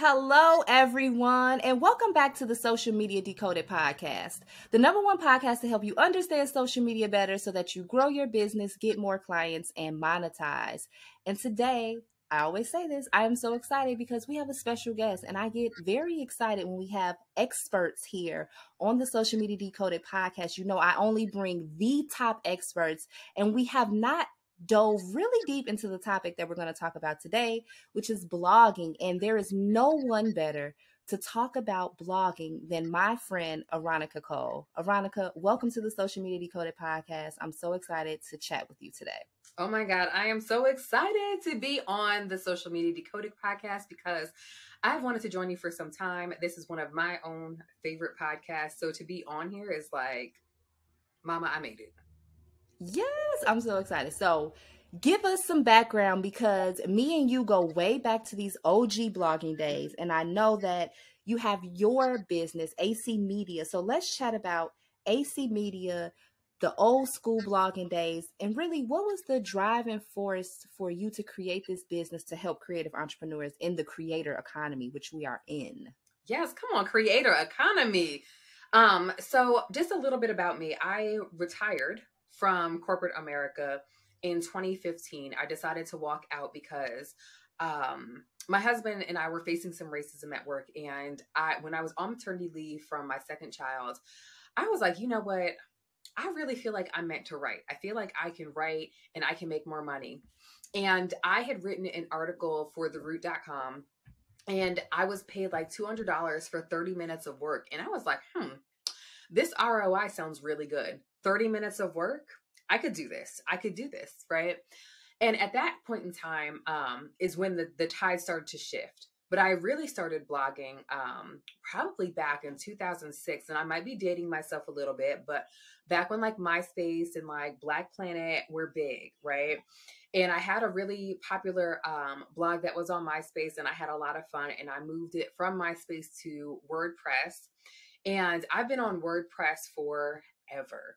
Hello, everyone, and welcome back to the Social Media Decoded podcast, the number one podcast to help you understand social media better so that you grow your business, get more clients, and monetize. And today, I always say this, I am so excited because we have a special guest, and I get very excited when we have experts here on the Social Media Decoded podcast. You know, I only bring the top experts, and we have not dove really deep into the topic that we're going to talk about today, which is blogging. And there is no one better to talk about blogging than my friend, Aaronica Cole. Aaronica, welcome to the Social Media Decoded podcast. I'm so excited to chat with you today. Oh my God, I am so excited to be on the Social Media Decoded podcast because I've wanted to join you for some time. This is one of my own favorite podcasts. So to be on here is like, Mama, I made it. Yes, I'm so excited. So give us some background because me and you go way back to these OG blogging days. And I know that you have your business, AC Media. So let's chat about AC Media, the old school blogging days, and really what was the driving force for you to create this business to help creative entrepreneurs in the creator economy, which we are in? Yes, come on, creator economy. So just a little bit about me. I retired from corporate America in 2015. I decided to walk out because my husband and I were facing some racism at work. And when I was on maternity leave from my second child, I was like, you know what? I really feel like I'm meant to write. I feel like I can write and I can make more money. And I had written an article for theroot.com and I was paid like $200 for 30 minutes of work. And I was like, this ROI sounds really good. 30 minutes of work, I could do this. Right? And at that point in time is when the tide started to shift. But I really started blogging probably back in 2006. And I might be dating myself a little bit, but back when like MySpace and like Black Planet were big, right? And I had a really popular blog that was on MySpace and I had a lot of fun. And I moved it from MySpace to WordPress. And I've been on WordPress forever.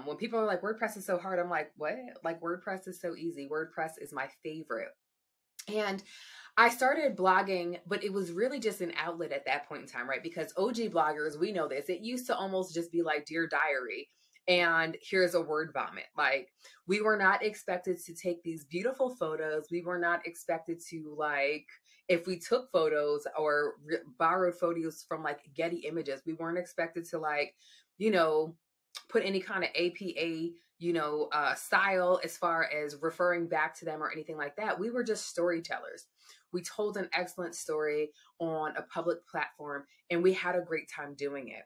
When people are like, WordPress is so hard, I'm like, what? Like WordPress is so easy. WordPress is my favorite. And I started blogging, but it was really just an outlet at that point in time, right? Because OG bloggers, we know this. It used to almost just be like Dear Diary. And here's a word vomit. Like we were not expected to take these beautiful photos. We were not expected to like, if we took photos or borrowed photos from like Getty Images, we weren't expected to like, put any kind of APA, style as far as referring back to them or anything like that. We were just storytellers. We told an excellent story on a public platform and we had a great time doing it.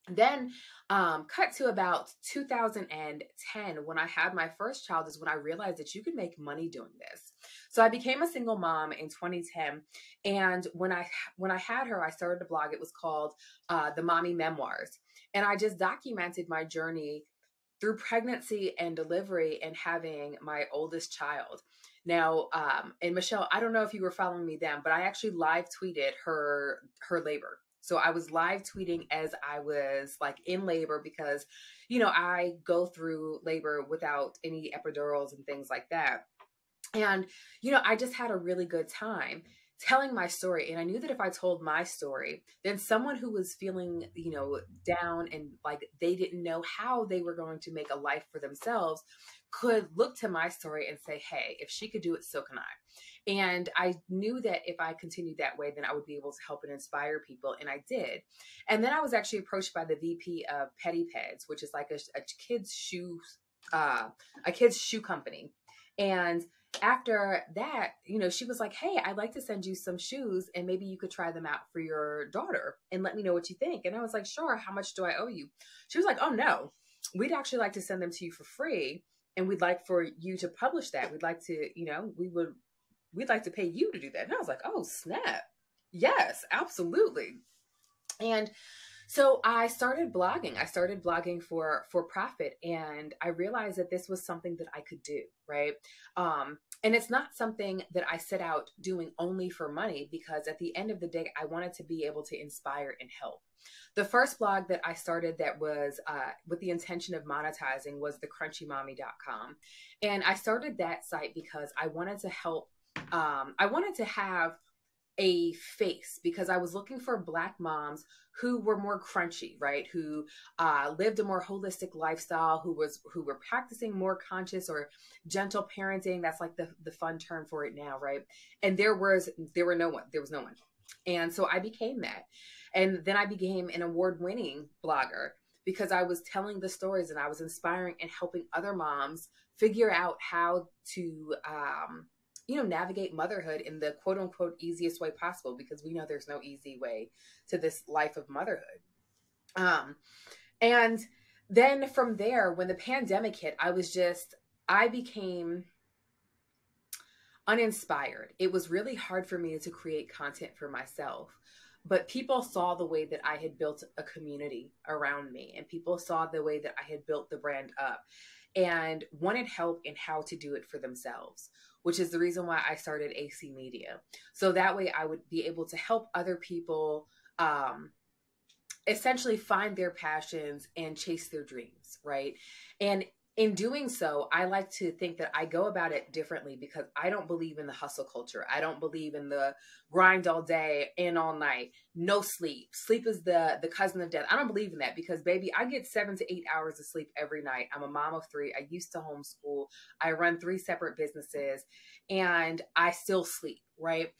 Then cut to about 2010 when I had my first child is when I realized that you could make money doing this. So I became a single mom in 2010. And when I had her, I started a blog. It was called The Mommy Memoirs. And I just documented my journey through pregnancy and delivery and having my oldest child. Now, and Michelle, I don't know if you were following me then, but I actually live tweeted her labor. So I was live tweeting as I was like in labor because, I go through labor without any epidurals and things like that. And, I just had a really good time telling my story. And I knew that if I told my story, then someone who was feeling, down and like they didn't know how they were going to make a life for themselves could look to my story and say, hey, if she could do it, so can I. And I knew that if I continued that way, then I would be able to help and inspire people. And I did. And then I was actually approached by the VP of Petty Peds, which is like a kid's shoe company. And after that, she was like, hey, I'd like to send you some shoes and maybe you could try them out for your daughter and let me know what you think. And I was like, sure. How much do I owe you? She was like, oh no, we'd actually like to send them to you for free. And we'd like for you to publish that. We'd like to, we'd like to pay you to do that. And I was like, oh, snap. Yes, absolutely. And so I started blogging. I started blogging for profit. And I realized that this was something that I could do, right? And it's not something that I set out doing only for money, because at the end of the day, I wanted to be able to inspire and help. The first blog that I started that was with the intention of monetizing was thecrunchymommy.com. And I started that site because I wanted to help. I wanted to have a face, because I was looking for Black moms who were more crunchy, right? Who lived a more holistic lifestyle, who were practicing more conscious or gentle parenting. That's like the fun term for it now, right? And there was no one. And so I became that. And then I became an award-winning blogger because I was telling the stories and I was inspiring and helping other moms figure out how to navigate motherhood in the quote unquote easiest way possible, because we know there's no easy way to this life of motherhood. And then from there, when the pandemic hit, I became uninspired. It was really hard for me to create content for myself. But people saw the way that I had built a community around me, and people saw the way that I had built the brand up and wanted help in how to do it for themselves, which is the reason why I started AC Media. So that way I would be able to help other people essentially find their passions and chase their dreams, right? And in doing so, I like to think that I go about it differently because I don't believe in the hustle culture. I don't believe in the grind all day and all night, no sleep. Sleep is the cousin of death. I don't believe in that because, baby, I get 7 to 8 hours of sleep every night. I'm a mom of 3. I used to homeschool. I run 3 separate businesses and I still sleep, right?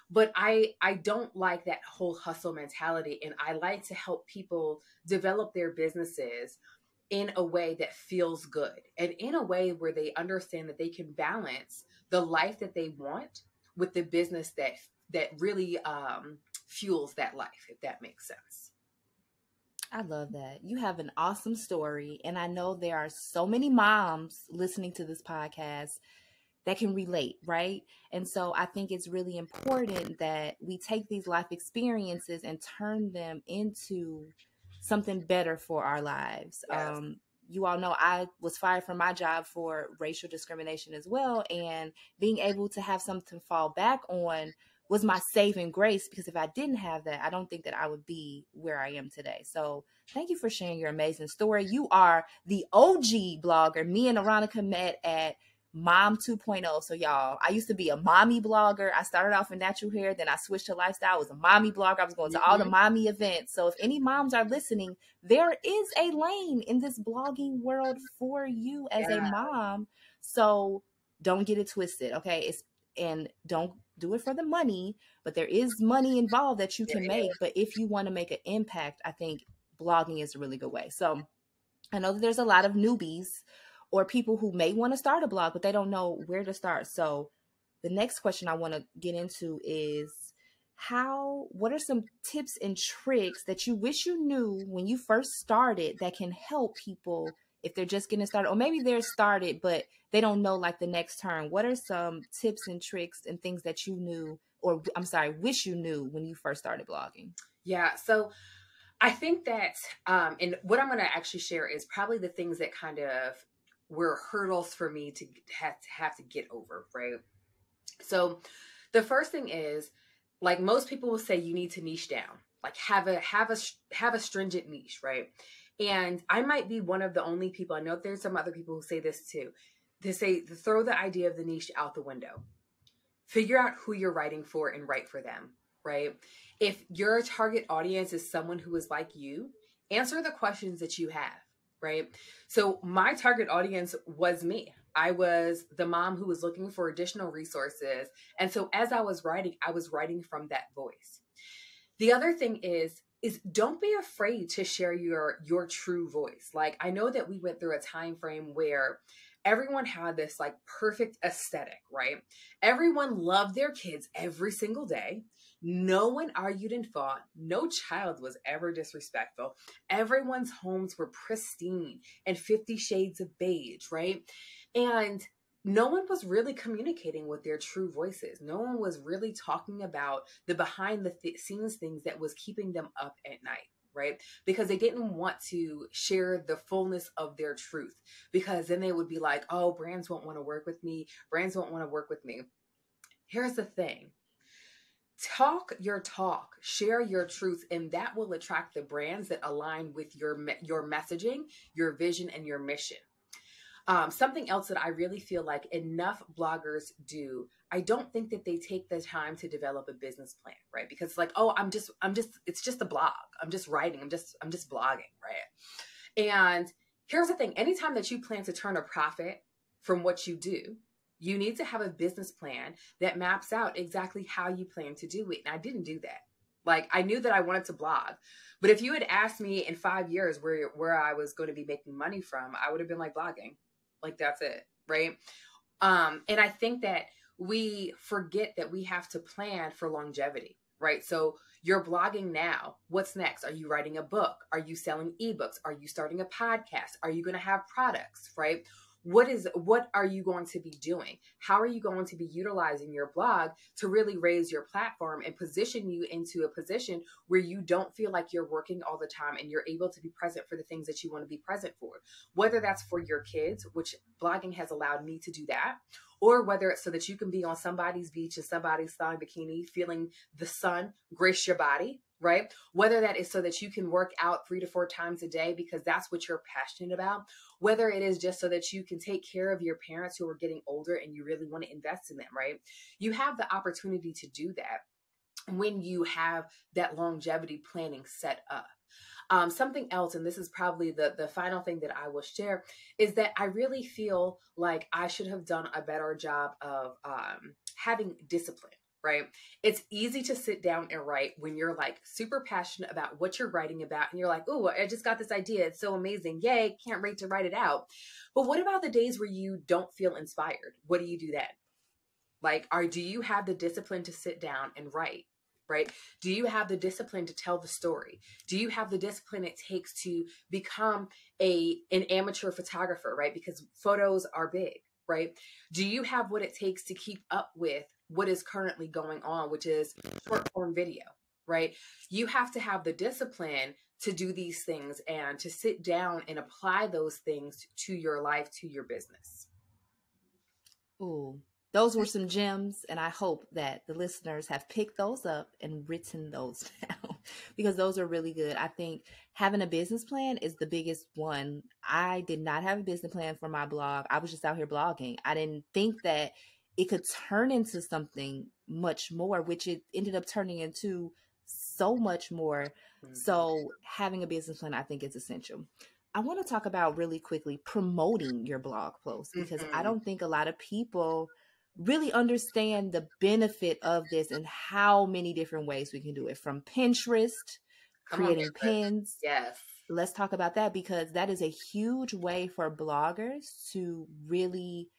But I don't like that whole hustle mentality. And I like to help people develop their businesses in a way that feels good and in a way where they understand that they can balance the life that they want with the business that really fuels that life, if that makes sense. I love that. You have an awesome story. And I know there are so many moms listening to this podcast that can relate, right? And so I think it's really important that we take these life experiences and turn them into something better for our lives. Yes. You all know I was fired from my job for racial discrimination as well. And being able to have something to fall back on was my saving grace, because if I didn't have that, I don't think that I would be where I am today. So thank you for sharing your amazing story. You are the OG blogger. Me and Aaronica met at Mom 2.0. So y'all, I used to be a mommy blogger. I started off in natural hair, then I switched to lifestyle. I was a mommy blogger. I was going to all the mommy events. So if any moms are listening, there is a lane in this blogging world for you as a mom. So don't get it twisted, okay? And don't do it for the money, but there is money involved that you can make. But if you want to make an impact, I think blogging is a really good way. So I know that there's a lot of newbies or people who may want to start a blog, but they don't know where to start. So the next question I want to get into is what are some tips and tricks that you wish you knew when you first started that can help people if they're just getting started, or maybe they're started, but they don't know like the next turn? What are some tips and tricks and things that you knew, or I'm sorry, wish you knew when you first started blogging? Yeah. So I think that, and what I'm going to actually share is probably the things that kind of were hurdles for me to have to get over, right? So the first thing is, like most people will say, you need to niche down, like have a stringent niche, right? And I might be one of the only people, I know there's some other people who say this too. They say, throw the idea of the niche out the window. Figure out who you're writing for and write for them, right? If your target audience is someone who is like you, answer the questions that you have, right? So my target audience was me. I was the mom who was looking for additional resources. And so as I was writing from that voice. The other thing is don't be afraid to share your true voice. Like, I know that we went through a time frame where everyone had this like perfect aesthetic, right? Everyone loved their kids every single day. No one argued and fought. No child was ever disrespectful. Everyone's homes were pristine and 50 shades of beige, right? And no one was really communicating with their true voices. No one was really talking about the behind the scenes things that was keeping them up at night, right? Because they didn't want to share the fullness of their truth, because then they would be like, oh, brands won't want to work with me. Brands won't want to work with me. Here's the thing. Talk your talk, share your truth, and that will attract the brands that align with your messaging, your vision, and your mission. Something else that I really feel like enough bloggers do, I don't think that they take the time to develop a business plan, right? Because it's like, oh, it's just a blog. I'm just writing. I'm just blogging, right? And here's the thing: anytime that you plan to turn a profit from what you do, you need to have a business plan that maps out exactly how you plan to do it. And I didn't do that. Like, I knew that I wanted to blog, but if you had asked me in 5 years where I was going to be making money from, I would have been like blogging. Like, that's it, right? And I think that we forget that we have to plan for longevity, right? So you're blogging now. What's next? Are you writing a book? Are you selling ebooks? Are you starting a podcast? Are you going to have products, right? What are you going to be doing? How are you going to be utilizing your blog to really raise your platform and position you into a position where you don't feel like you're working all the time and you're able to be present for the things that you want to be present for, whether that's for your kids, which blogging has allowed me to do that, or whether it's so that you can be on somebody's beach in somebody's thong bikini, feeling the sun grace your body, right? Whether that is so that you can work out 3 to 4 times a day because that's what you're passionate about, whether it is just so that you can take care of your parents who are getting older and you really want to invest in them, right? You have the opportunity to do that when you have that longevity planning set up. Something else, and this is probably the final thing that I will share, is that I really feel like I should have done a better job of having discipline, right? It's easy to sit down and write when you're like super passionate about what you're writing about and you're like, oh, I just got this idea. It's so amazing. Yay, can't wait to write it out. But what about the days where you don't feel inspired? What do you do then? Like, do you have the discipline to sit down and write? Right? Do you have the discipline to tell the story? Do you have the discipline it takes to become an amateur photographer, right? Because photos are big, right? Do you have what it takes to keep up with what is currently going on, which is short form video, right? You have to have the discipline to do these things and to sit down and apply those things to your life, to your business. Ooh, those were some gems, and I hope that the listeners have picked those up and written those down because those are really good. I think having a business plan is the biggest one. I did not have a business plan for my blog. I was just out here blogging. I didn't think that it could turn into something much more, which it ended up turning into so much more. Mm-hmm. So having a business plan, I think, is essential. I want to talk about really quickly promoting your blog posts because I don't think a lot of people really understand the benefit of this and how many different ways we can do it, from Pinterest, creating pins. Yes. Let's talk about that because that is a huge way for bloggers to really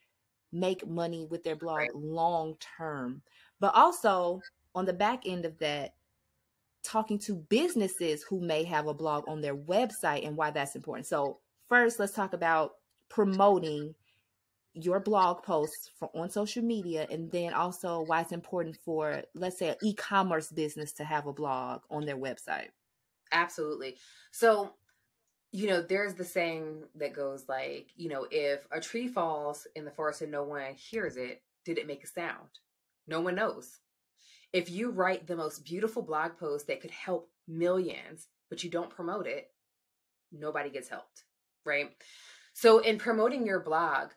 make money with their blog long term. But also on the back end of that, talking to businesses who may have a blog on their website and why that's important. So first, let's talk about promoting your blog posts on social media, and then also why it's important for, let's say, an e-commerce business to have a blog on their website. Absolutely. So, there's the saying that goes like, if a tree falls in the forest and no one hears it, did it make a sound? No one knows. If you write the most beautiful blog post that could help millions, but you don't promote it, nobody gets helped, right? So in promoting your blog,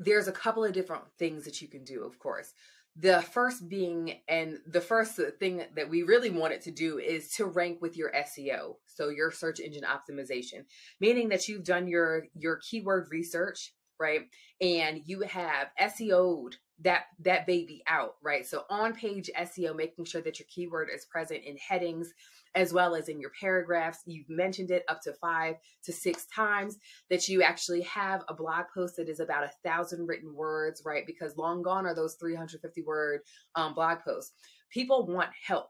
there's a couple of different things that you can do, of course. The first being, and the first thing that we really wanted to do is to rank with your SEO. So your search engine optimization, meaning that you've done your keyword research, right? And you have SEO'd that baby out, right? So on page SEO, making sure that your keyword is present in headings as well as in your paragraphs. You've mentioned it up to 5 to 6 times, that you actually have a blog post that is about 1,000 written words, right? Because long gone are those 350 word blog posts. People want help,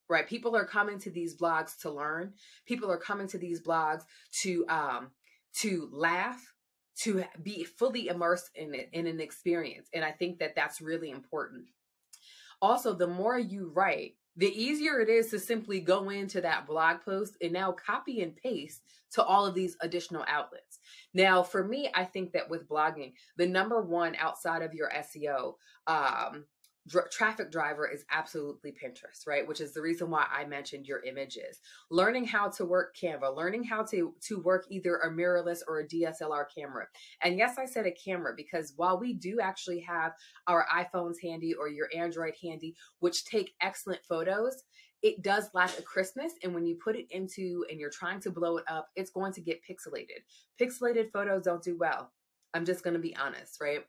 right? People are coming to these blogs to learn. People are coming to these blogs to laugh, to be fully immersed in it, in an experience. And I think that that's really important. Also, the more you write, the easier it is to simply go into that blog post and now copy and paste to all of these additional outlets. Now, for me, I think that with blogging, the number one outside of your SEO traffic driver is absolutely Pinterest, right? Which is the reason why I mentioned your images. Learning how to work Canva, learning how to work either a mirrorless or a DSLR camera. And yes, I said a camera because while we do actually have our iPhones handy or your Android handy, which take excellent photos, it does lack a crispness. And when you put it into and you're trying to blow it up, it's going to get pixelated. Pixelated photos don't do well. I'm just going to be honest, right?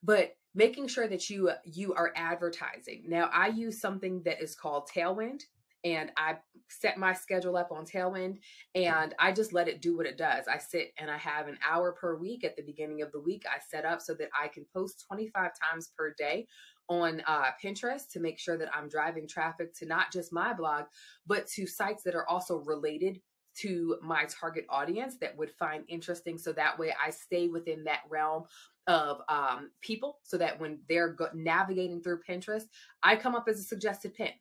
But making sure that you are advertising. Now, I use something that is called Tailwind, and I set my schedule up on Tailwind, and I just let it do what it does. I sit and I have an hour per week at the beginning of the week. I set up so that I can post 25 times per day on Pinterest to make sure that I'm driving traffic to not just my blog, but to sites that are also related to my target audience that would find interesting. So that way I stay within that realm of people, so that when they're navigating through Pinterest, I come up as a suggested pin.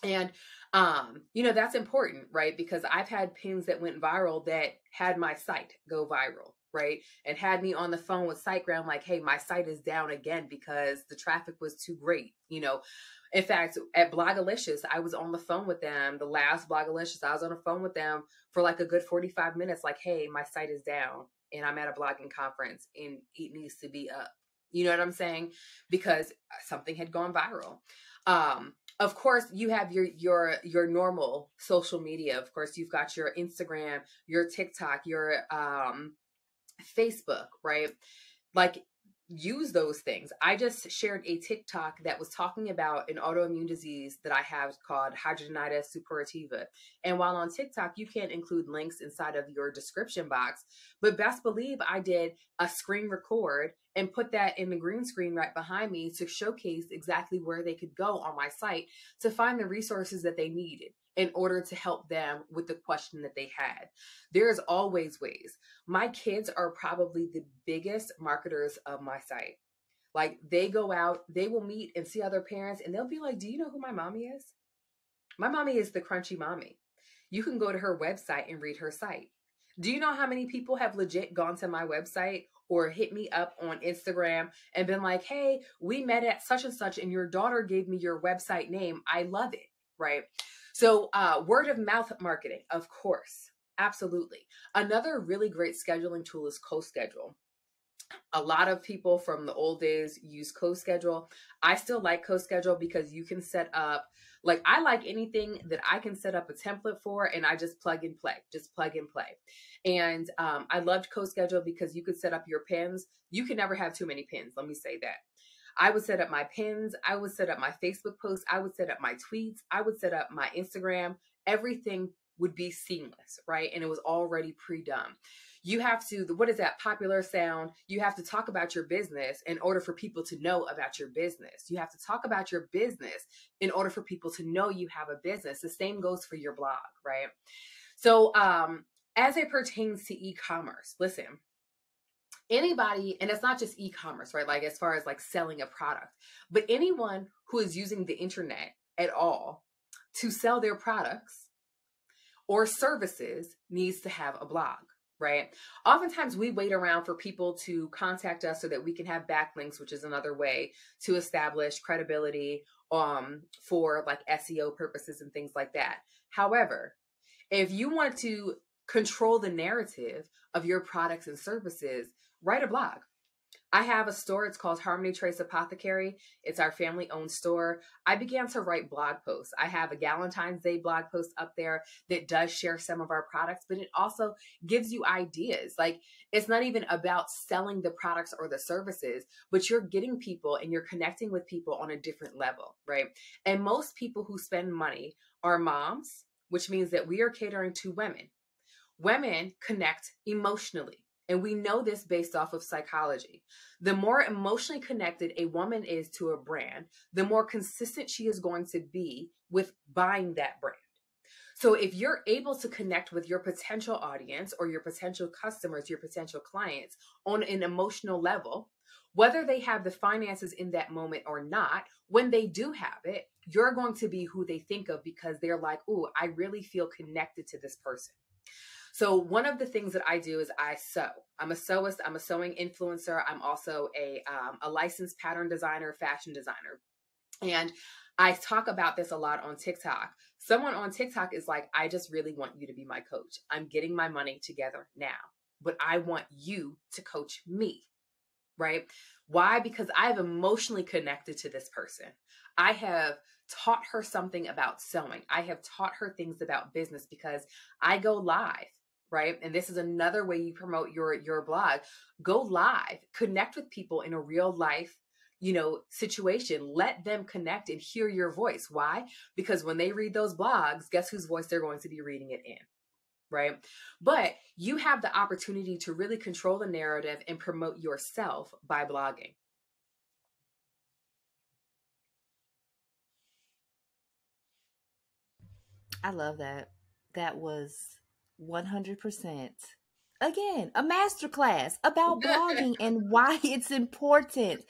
And, that's important, right? Because I've had pins that went viral that had my site go viral, right? And had me on the phone with SiteGround like, hey, my site is down again because the traffic was too great. In fact, at Blogalicious, I was on the phone with them. The last Blogalicious, I was on the phone with them for like a good 45 minutes, like, hey, my site is down and I'm at a blogging conference and it needs to be up. You know what I'm saying? Because something had gone viral. Of course, you have your normal social media. Of course, you've got your Instagram, your TikTok, your Facebook, right? Like, use those things. I just shared a TikTok that was talking about an autoimmune disease that I have called hidradenitis suppurativa. And while on TikTok, you can't include links inside of your description box, but best believe I did a screen record and put that in the green screen right behind me to showcase exactly where they could go on my site to find the resources that they needed in order to help them with the question that they had. There's always ways. My kids are probably the biggest marketers of my site. Like, they go out, they will meet and see other parents, and they'll be like, do you know who my mommy is? My mommy is the crunchy mommy. You can go to her website and read her site. Do you know how many people have legit gone to my website or hit me up on Instagram and been like, hey, we met at such and such and your daughter gave me your website name. I love it, right? So word of mouth marketing, of course, absolutely. Another really great scheduling tool is CoSchedule. A lot of people from the old days use CoSchedule. I still like CoSchedule because you can set up, like, I like anything that I can set up a template for and I just plug and play, And I loved CoSchedule because you could set up your pins. You can never have too many pins. Let me say that. I would set up my pins. I would set up my Facebook posts. I would set up my tweets. I would set up my Instagram. Everything would be seamless, right? And it was already pre-done. You have to, what is that popular sound? You have to talk about your business in order for people to know about your business. You have to talk about your business in order for people to know you have a business. The same goes for your blog, right? So as it pertains to e-commerce, listen, anybody, and it's not just e-commerce, right? Like, as far as like selling a product, but anyone who is using the internet at all to sell their products or services needs to have a blog, right? Oftentimes we wait around for people to contact us so that we can have backlinks, which is another way to establish credibility for like SEO purposes and things like that. However, if you want to control the narrative of your products and services, write a blog. I have a store. It's called Harmony Trace Apothecary. It's our family-owned store. I began to write blog posts. I have a Valentine's Day blog post up there that does share some of our products, but it also gives you ideas. Like, it's not even about selling the products or the services, but you're getting people and you're connecting with people on a different level, right? And most people who spend money are moms, which means that we are catering to women. Women connect emotionally. And we know this based off of psychology. The more emotionally connected a woman is to a brand, the more consistent she is going to be with buying that brand. So if you're able to connect with your potential audience or your potential customers, your potential clients on an emotional level, whether they have the finances in that moment or not, when they do have it, you're going to be who they think of because they're like, ooh, I really feel connected to this person. So one of the things that I do is I sew. I'm a sewist. I'm a sewing influencer. I'm also a licensed pattern designer, fashion designer. And I talk about this a lot on TikTok. Someone on TikTok is like, I just really want you to be my coach. I'm getting my money together now, but I want you to coach me, right? Why? Because I've emotionally connected to this person. I have taught her something about sewing. I have taught her things about business because I go live, right? And this is another way you promote your blog. Go live, connect with people in a real life, situation. Let them connect and hear your voice. Why? Because when they read those blogs, guess whose voice they're going to be reading it in, right? But you have the opportunity to really control the narrative and promote yourself by blogging. I love that. That was 100%. Again, a masterclass about blogging and why it's important.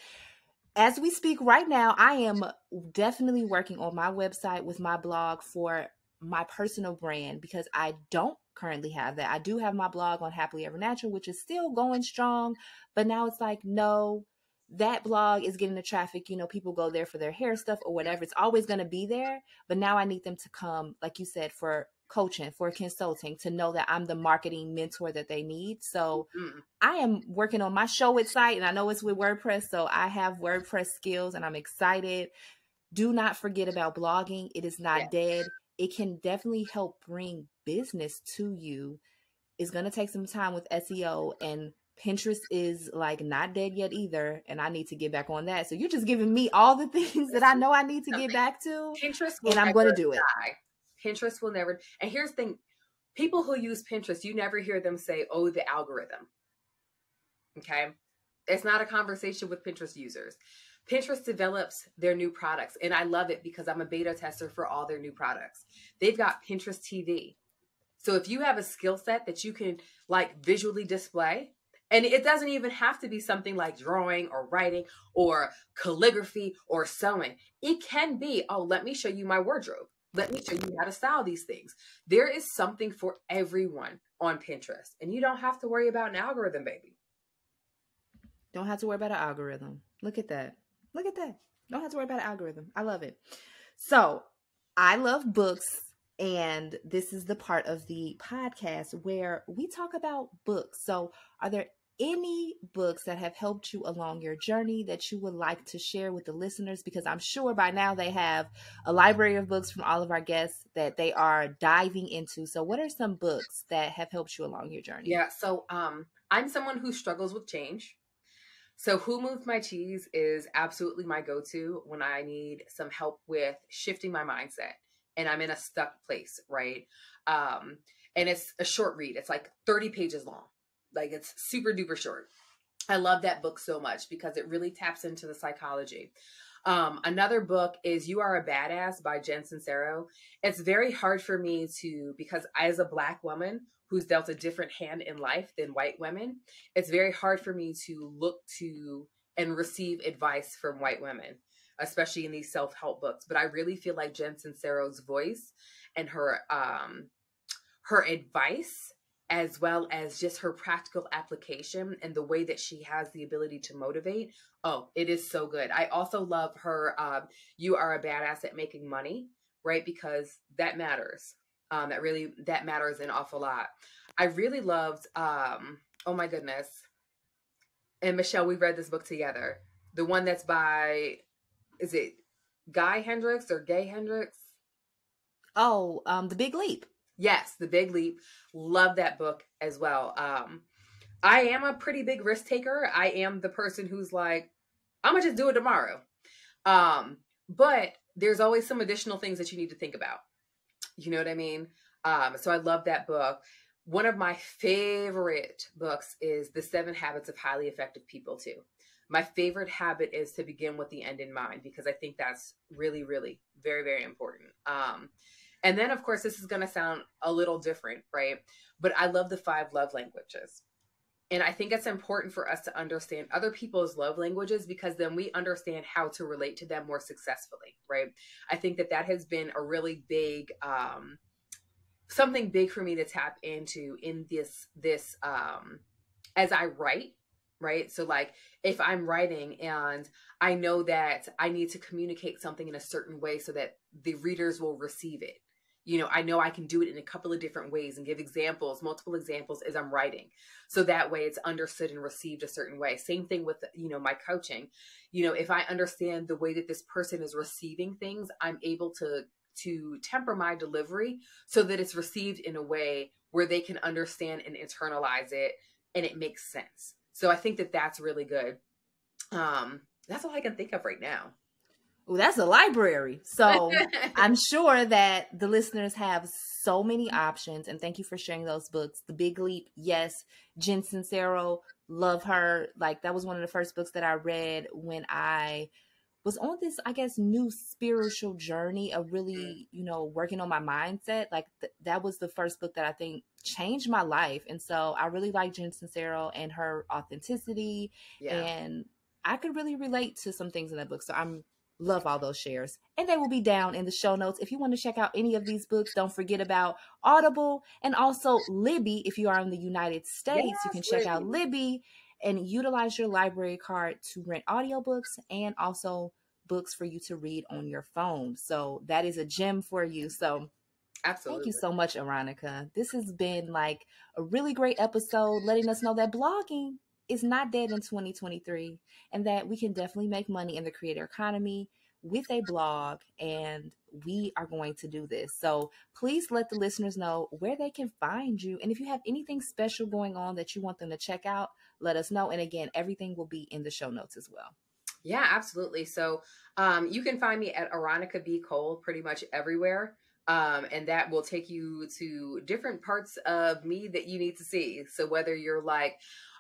As we speak right now, I am definitely working on my website with my blog for my personal brand because I don't currently have that. I do have my blog on Happily Ever Natural, which is still going strong, but now it's like, no, that blog is getting the traffic. People go there for their hair stuff or whatever. It's always going to be there, but now I need them to come, like you said, for coaching, for consulting, to know that I'm the marketing mentor that they need. So I am working on my Show It site, and I know it's with WordPress, so I have WordPress skills, and I'm excited. Do not forget about blogging. It is Yeah. not dead. It can definitely help bring business to you. It's going to take some time with SEO, and Pinterest is like not dead yet either, and I need to get back on that. So you're just giving me all the things that I know I need to get back to, Pinterest will and I'm going to never do it. die. Pinterest will never. And here's the thing. People who use Pinterest, you never hear them say, oh, the algorithm. Okay. It's not a conversation with Pinterest users. Pinterest develops their new products. And I love it because I'm a beta tester for all their new products. They've got Pinterest TV. So if you have a skill set that you can like visually display, and it doesn't even have to be something like drawing or writing or calligraphy or sewing. It can be, oh, let me show you my wardrobe. Let me show you how to style these things. There is something for everyone on Pinterest. And you don't have to worry about an algorithm, baby. Don't have to worry about an algorithm. Look at that. Look at that. Don't have to worry about an algorithm. I love it. So I love books. And this is the part of the podcast where we talk about books. So are there any books that have helped you along your journey that you would like to share with the listeners? Because I'm sure by now they have a library of books from all of our guests that they are diving into. So what are some books that have helped you along your journey? Yeah. So I'm someone who struggles with change. So Who Moved My Cheese is absolutely my go-to when I need some help with shifting my mindset and I'm in a stuck place, right? And it's a short read. It's like 30 pages long. Like it's super duper short. I love that book so much because it really taps into the psychology. Another book is You Are a Badass by Jen Sincero. It's very hard for me because as a Black woman who's dealt a different hand in life than white women, it's very hard for me to look to and receive advice from white women, especially in these self-help books. But I really feel like Jen Sincero's voice and her advice, as well as just her practical application and the way that she has the ability to motivate. Oh, it is so good. I also love her, You Are a Badass at Making Money, right? Because that matters. That matters an awful lot. I really loved, oh my goodness. And Michelle, we read this book together. The one that's by, is it Guy Hendricks or Gay Hendricks? Oh, The Big Leap. Yes, The Big Leap. Love that book as well. I am a pretty big risk taker. I am the person who's like, I'm gonna just do it tomorrow. But there's always some additional things that you need to think about. You know what I mean? So I love that book. One of my favorite books is The 7 Habits of Highly Effective People too. My favorite habit is to begin with the end in mind because I think that's really, really very, very important. And then, of course, this is going to sound a little different, right? But I love the 5 love languages. And I think it's important for us to understand other people's love languages because then we understand how to relate to them more successfully, right? I think that has been a really big something big for me to tap into in this as I write, right? So like if I'm writing and I know that I need to communicate something in a certain way so that the readers will receive it. I know I can do it in a couple of different ways and give examples, multiple examples as I'm writing. So that way it's understood and received a certain way. Same thing with, my coaching. If I understand the way that this person is receiving things, I'm able to temper my delivery so that it's received in a way where they can understand and internalize it and it makes sense. So I think that that's really good. That's all I can think of right now. Well, that's a library. So I'm sure that the listeners have so many options. And thank you for sharing those books. The Big Leap, yes. Jen Sincero, love her. Like that was one of the first books that I read when I was on this, I guess, new spiritual journey of really, working on my mindset. Like that was the first book that I think changed my life. And so I really like Jen Sincero and her authenticity. Yeah. And I could really relate to some things in that book. So I'm love all those shares. And they will be down in the show notes. If you want to check out any of these books, don't forget about Audible and also Libby. If you are in the United States, you can check out Libby and utilize your library card to rent audiobooks and also books for you to read on your phone. So that is a gem for you. So absolutely. Thank you so much, Aaronica. This has been like a really great episode letting us know that blogging is not dead in 2023 and that we can definitely make money in the creator economy with a blog, and we are going to do this. So please let the listeners know where they can find you. And if you have anything special going on that you want them to check out, let us know. And again, everything will be in the show notes as well. Yeah, absolutely. So you can find me at Aaronica Cole pretty much everywhere. And that will take you to different parts of me that you need to see. So whether you're like,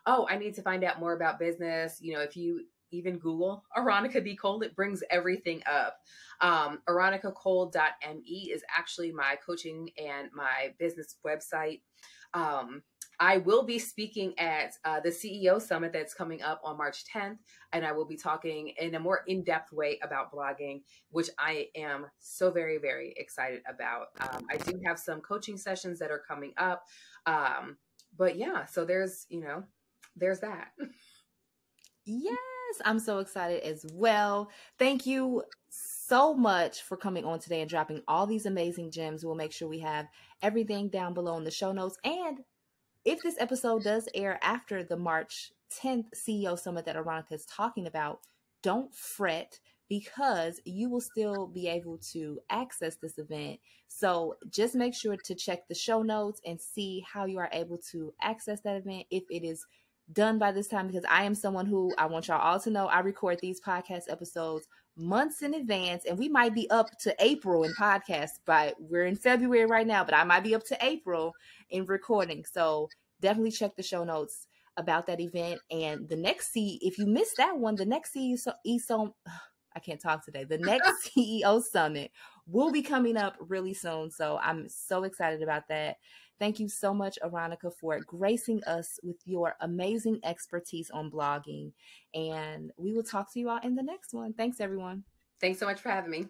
oh, I need to find out more about business, if you even Google Aaronica Cole, it brings everything up. AaronicaCole.me is actually my coaching and my business website. I will be speaking at the CEO Summit that's coming up on March 10th, and I will be talking in a more in-depth way about blogging, which I am so very, very excited about. I do have some coaching sessions that are coming up. But yeah, so there's that. Yes, I'm so excited as well. Thank you so much for coming on today and dropping all these amazing gems. We'll make sure we have everything down below in the show notes. And if this episode does air after the March 10th CEO Summit that Aaronica is talking about, don't fret because you will still be able to access this event. So just make sure to check the show notes and see how you are able to access that event if it is done by this time, because I am someone who, I want y'all all to know, I record these podcast episodes months in advance, and we might be up to April in podcasts, but we're in February right now, but I might be up to April in recording. So definitely check the show notes about that event. And the next if you missed that one, the next I can't talk today. The next CEO Summit will be coming up really soon. So I'm so excited about that. Thank you so much, Aaronica, for gracing us with your amazing expertise on blogging. And we will talk to you all in the next one. Thanks, everyone. Thanks so much for having me.